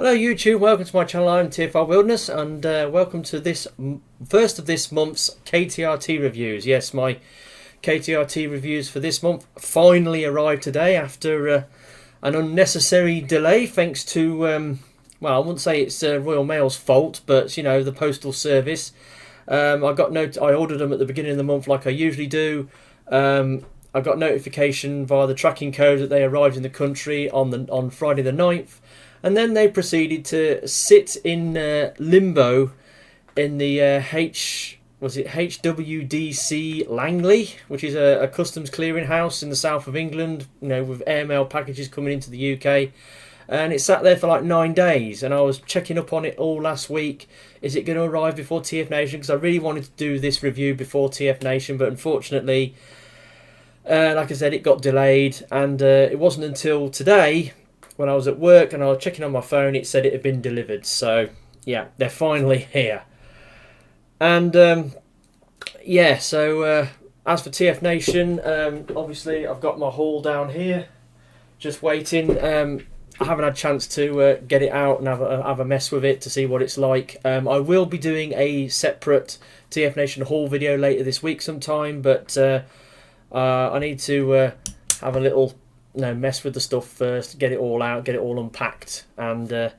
Hello YouTube, welcome to my channel. I'm TFR Wilderness and welcome to this first of this month's KTRT reviews. Yes, my KTRT reviews for this month finally arrived today after an unnecessary delay thanks to, well, I wouldn't say it's Royal Mail's fault, but you know, the Postal Service. I ordered them at the beginning of the month like I usually do. I got notification via the tracking code that they arrived in the country on Friday the 9th. And then they proceeded to sit in limbo in the HWDC Langley, which is a customs clearinghouse in the south of England, you know, with airmail packages coming into the UK. And it sat there for like 9 days, and I was checking up on it all last week. Is it going to arrive before TF Nation? Because I really wanted to do this review before TF Nation, but unfortunately, like I said, it got delayed, and it wasn't until today, when I was at work and I was checking on my phone, it said it had been delivered. So yeah, they're finally here. And yeah, so as for TF Nation, obviously I've got my haul down here, just waiting. I haven't had a chance to get it out and have a mess with it to see what it's like. I will be doing a separate TF Nation haul video later this week sometime, but I need to have a little mess with the stuff first, get it all out, get it all unpacked, and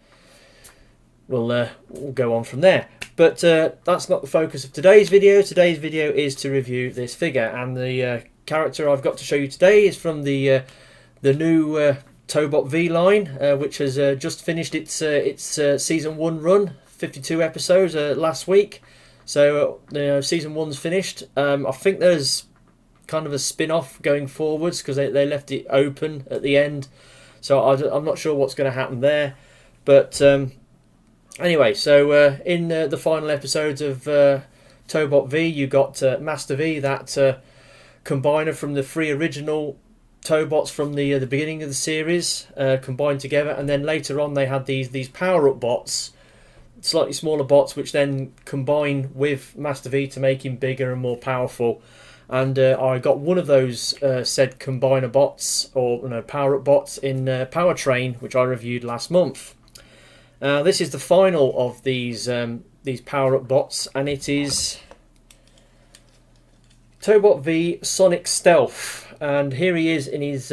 we'll go on from there. But that's not the focus of today's video. Today's video is to review this figure, and the character I've got to show you today is from the new Tobot V line, which has just finished its season 1 run, 52 episodes last week. So season 1's finished. I think there's kind of a spin-off going forwards because they left it open at the end, so I'm not sure what's going to happen there. But anyway, so in the final episodes of Tobot V, you got Master V, that combiner from the 3 original Tobots from the beginning of the series, combined together, and then later on they had these power-up bots, slightly smaller bots, which then combine with Master V to make him bigger and more powerful. And I got one of those said combiner bots, or power-up bots, in Powertrain, which I reviewed last month. This is the final of these power-up bots, and it is Tobot V Sonic Stealth. And here he is in his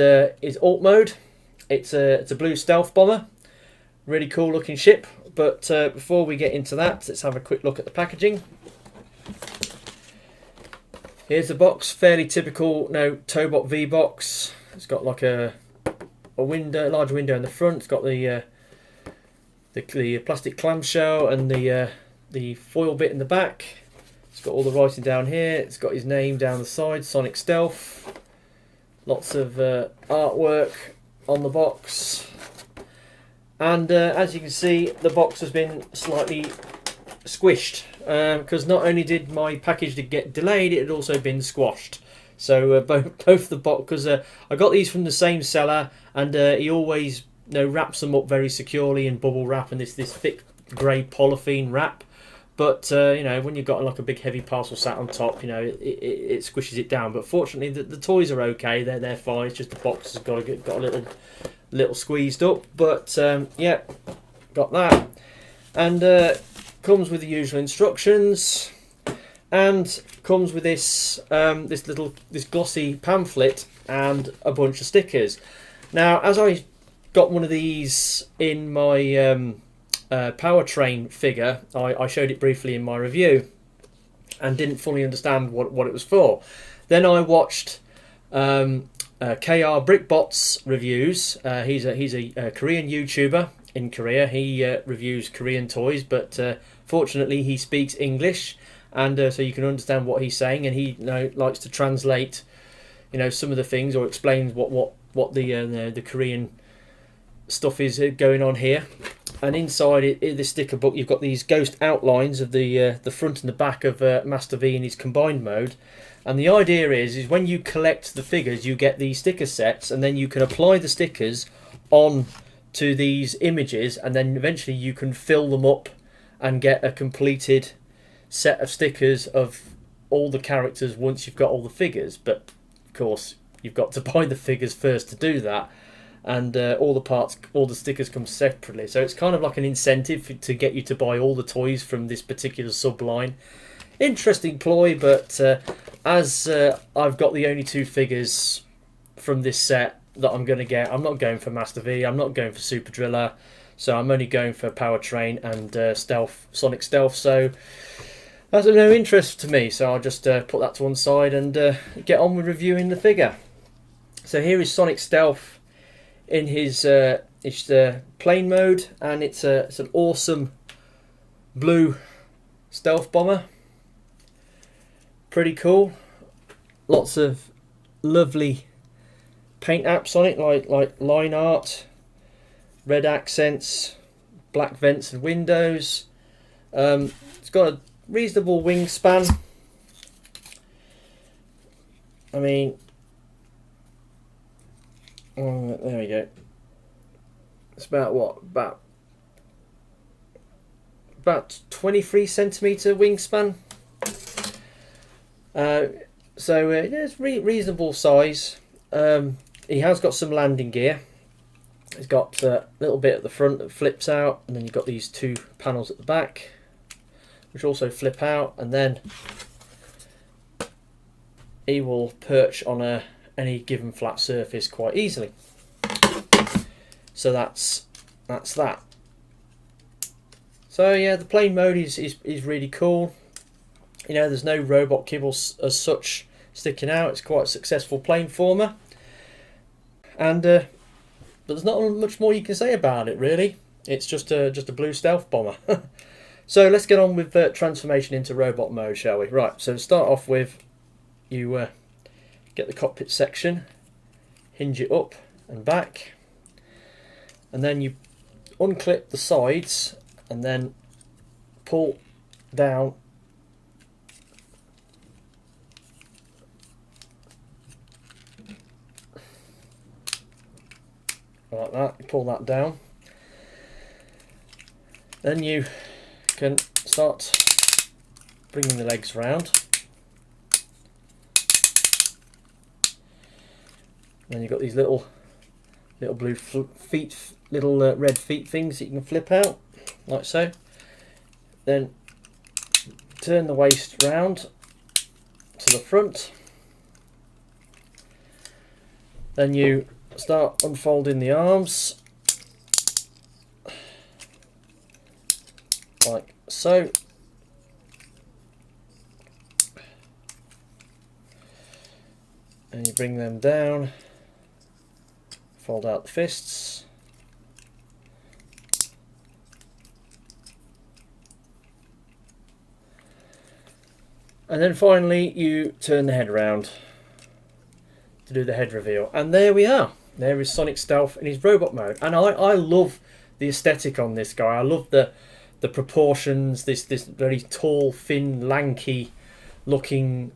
alt mode. It's a blue stealth bomber, really cool looking ship. But before we get into that, let's have a quick look at the packaging. Here's the box, fairly typical Tobot V box. It's got like a window, large window in the front. It's got the plastic clamshell and the foil bit in the back. It's got all the writing down here. It's got his name down the side, Sonic Stealth. Lots of artwork on the box. And as you can see, the box has been slightly squished, because not only did my package get delayed, it had also been squashed. So both the box, because I got these from the same seller, and he always wraps them up very securely in bubble wrap and this thick grey polythene wrap. But when you've got like a big heavy parcel sat on top, it squishes it down. But fortunately, the toys are okay. They're fine. It's just the box has got a little squeezed up. But yeah, got that, and comes with the usual instructions, and comes with this this glossy pamphlet and a bunch of stickers. Now, as I got one of these in my Powertrain figure, I showed it briefly in my review and didn't fully understand what it was for. Then I watched KR Brickbot's reviews. He's a Korean YouTuber in Korea. He reviews Korean toys, but fortunately he speaks English, and so you can understand what he's saying, and he likes to translate some of the things, or explains what the Korean stuff is going on here. And inside this sticker book, you've got these ghost outlines of the front and the back of Master V in his combined mode. And the idea is when you collect the figures, you get these sticker sets, and then you can apply the stickers on to these images, and then eventually you can fill them up and get a completed set of stickers of all the characters once you've got all the figures. But of course, you've got to buy the figures first to do that. and all the parts, all the stickers come separately. So it's kind of like an incentive to get you to buy all the toys from this particular sub-line. Interesting ploy, but as I've got the only 2 figures from this set that I'm going to get, I'm not going for Master V, I'm not going for Super Driller, so I'm only going for Powertrain and Sonic Stealth, so that's of no interest to me, so I'll just put that to one side and get on with reviewing the figure. So here is Sonic Stealth in his plane mode, and it's an awesome blue stealth bomber. Pretty cool. Lots of lovely paint apps on it, like line art, red accents, black vents and windows. It's got a reasonable wingspan. I mean, there we go. It's about what? About 23 centimetre wingspan. So it's reasonable size. He has got some landing gear. He's got a little bit at the front that flips out, and then you've got these 2 panels at the back, which also flip out, and then he will perch on any given flat surface quite easily. So that's that. So yeah, the plane mode is really cool. You know, there's no robot kibbles as such sticking out. It's quite a successful plane former, and but there's not much more you can say about it really. It's just a blue stealth bomber. So let's get on with transformation into robot mode, shall we? Right. So to start off with, you get the cockpit section, hinge it up and back, and then you unclip the sides and then pull down like that. You pull that down, then you can start bringing the legs round. Then you've got these little blue feet, little red feet things that you can flip out, like so. Then turn the waist round to the front. Then you start unfolding the arms, like so. And you bring them down, fold out the fists, and then finally you turn the head around to do the head reveal. And there we are. There is Sonic Stealth in his robot mode, and I love the aesthetic on this guy. I love the proportions, this very tall, thin, lanky looking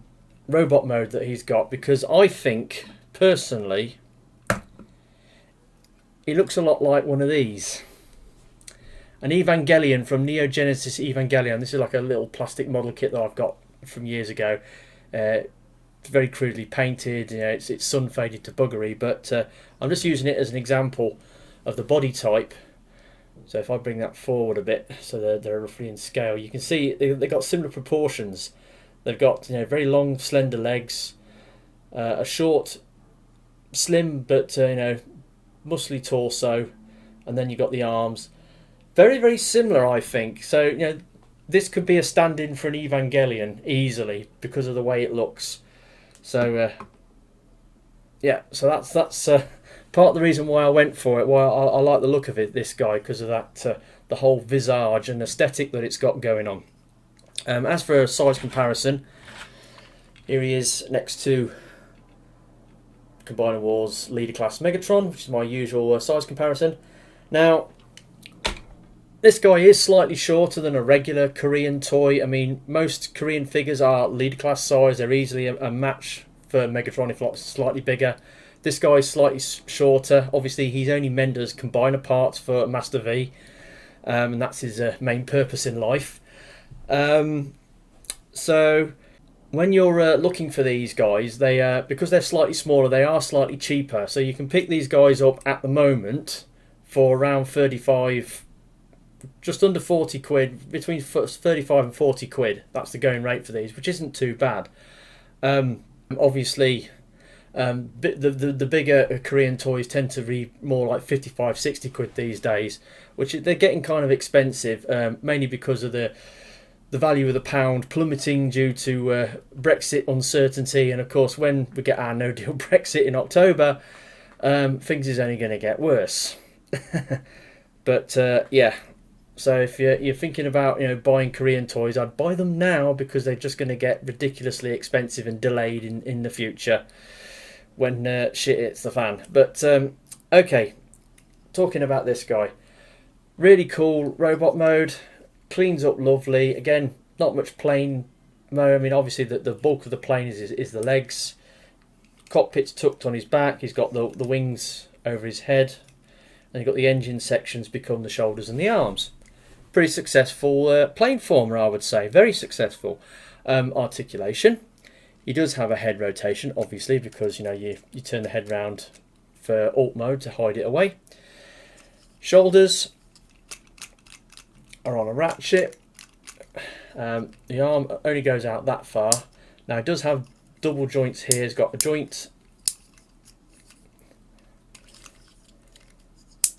robot mode that he's got, because I think personally he looks a lot like one of these, an Evangelion from Neo Genesis Evangelion. This is like a little plastic model kit that I've got from years ago. It's very crudely painted, you know, it's sun faded to buggery, but I'm just using it as an example of the body type. So if I bring that forward a bit, so they're roughly in scale, you can see they've got similar proportions. They've got, you know, very long, slender legs, a short, slim but you know, muscly torso, and then you've got the arms. Very, very similar, I think. So, you know, this could be a stand-in for an Evangelion easily because of the way it looks. So yeah, so that's part of the reason why I went for it. Why I like the look of it, this guy, because of that the whole visage and aesthetic that it's got going on. As for a size comparison, here he is next to Combiner Wars Leader Class Megatron, which is my usual size comparison. Now, this guy is slightly shorter than a regular Korean toy. I mean, most Korean figures are Leader Class size. They're easily a match for Megatron, if not slightly bigger. This guy is slightly shorter. Obviously, he's only mended as combiner parts for Master V, and that's his main purpose in life. So when you're looking for these guys, they because they're slightly smaller, they are slightly cheaper. So you can pick these guys up at the moment for around 35, just under 40 quid, between 35 and 40 quid. That's the going rate for these, which isn't too bad. Obviously, the bigger Korean toys tend to be more like 55, 60 quid these days, which they're getting kind of expensive, mainly because of the value of the pound plummeting due to Brexit uncertainty. And of course, when we get our no-deal Brexit in October, things is only going to get worse. But yeah, so if you're thinking about buying Korean toys, I'd buy them now, because they're just going to get ridiculously expensive and delayed in the future when shit hits the fan. But okay, talking about this guy, really cool robot mode. Cleans up lovely. Again, not much plane mode. I mean, obviously the bulk of the plane is the legs. Cockpit's tucked on his back. He's got the wings over his head, and you've got the engine sections become the shoulders and the arms. Pretty successful plane former, I would say. Very successful. Articulation. He does have a head rotation, obviously, because you turn the head round for alt mode to hide it away. Shoulders are on a ratchet. The arm only goes out that far. Now it does have double joints here. It's got a joint.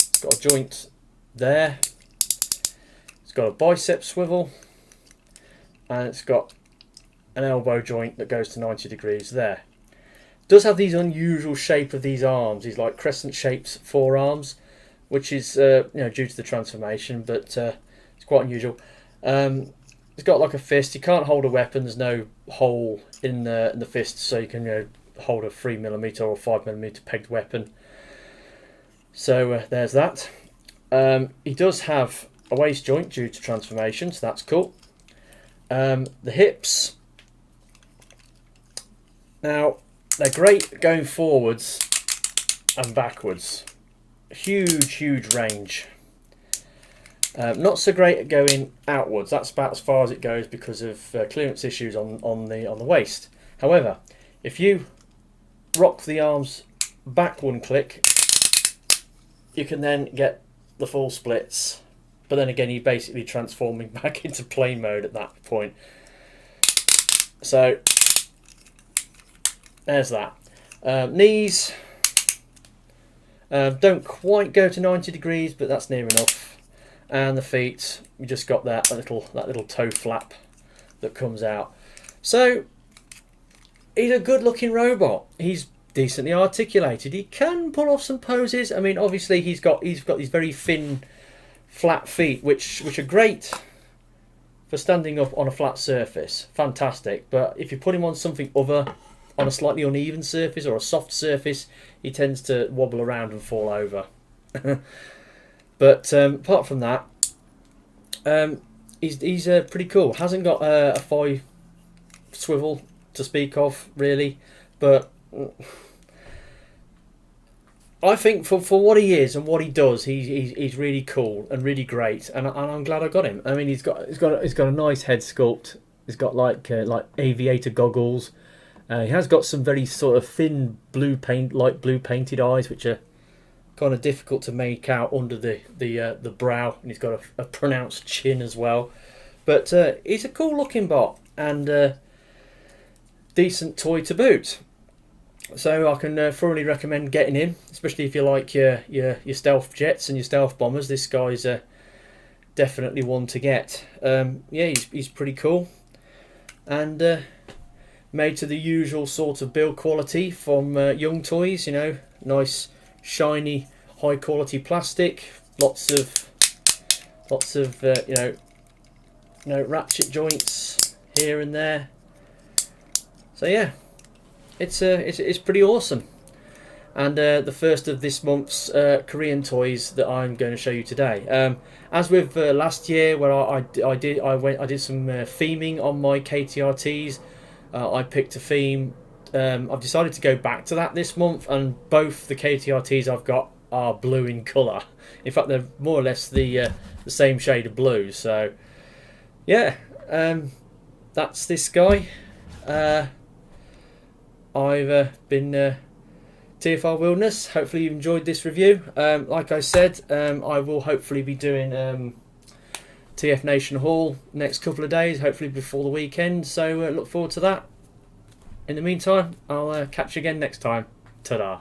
It's got a joint there. It's got a bicep swivel, and it's got an elbow joint that goes to 90 degrees there. It does have these unusual shape of these arms. These like crescent shaped forearms, which is due to the transformation, but it's quite unusual. It's got like a fist. You can't hold a weapon. There's no hole in the fist, so you can hold a 3mm or 5mm pegged weapon. So there's that. He does have a waist joint due to transformation, so that's cool. The hips. Now they're great going forwards and backwards. Huge range. Not so great at going outwards. That's about as far as it goes because of clearance issues on the waist. However, if you rock the arms back one click, you can then get the full splits. But then again, you're basically transforming back into plane mode at that point. So there's that. Knees don't quite go to 90 degrees, but that's near enough. And the feet, you just got that little toe flap that comes out. So he's a good looking robot. He's decently articulated. He can pull off some poses. I mean, obviously he's got these very thin, flat feet, which are great for standing up on a flat surface. Fantastic. But if you put him on something other, on a slightly uneven surface or a soft surface, he tends to wobble around and fall over. But apart from that, he's pretty cool. Hasn't got a thigh swivel to speak of, really, but I think for what he is and what he does, he's really cool and really great, and I'm glad I got him. I mean, he's got a nice head sculpt. He's got like aviator goggles. He has got some very sort of thin light blue painted eyes, which are kind of difficult to make out under the brow, and he's got a pronounced chin as well. But he's a cool looking bot and decent toy to boot. So I can thoroughly recommend getting him, especially if you like your stealth jets and your stealth bombers. This guy's definitely one to get. Yeah, he's pretty cool, and made to the usual sort of build quality from Young Toys. Nice, shiny, high quality plastic. Lots of ratchet joints here and there. So yeah, it's pretty awesome. And the first of this month's Korean toys that I'm going to show you today. As with last year, where I did some theming on my KTRTs. I picked a theme. I've decided to go back to that this month, and both the KTRTs I've got are blue in colour. In fact, they're more or less the same shade of blue. So yeah, that's this guy. I've been TFR Wilderness. Hopefully you've enjoyed this review. Like I said, I will hopefully be doing TF Nation Hall next couple of days, hopefully before the weekend. So look forward to that. In the meantime, I'll catch you again next time. Ta-da.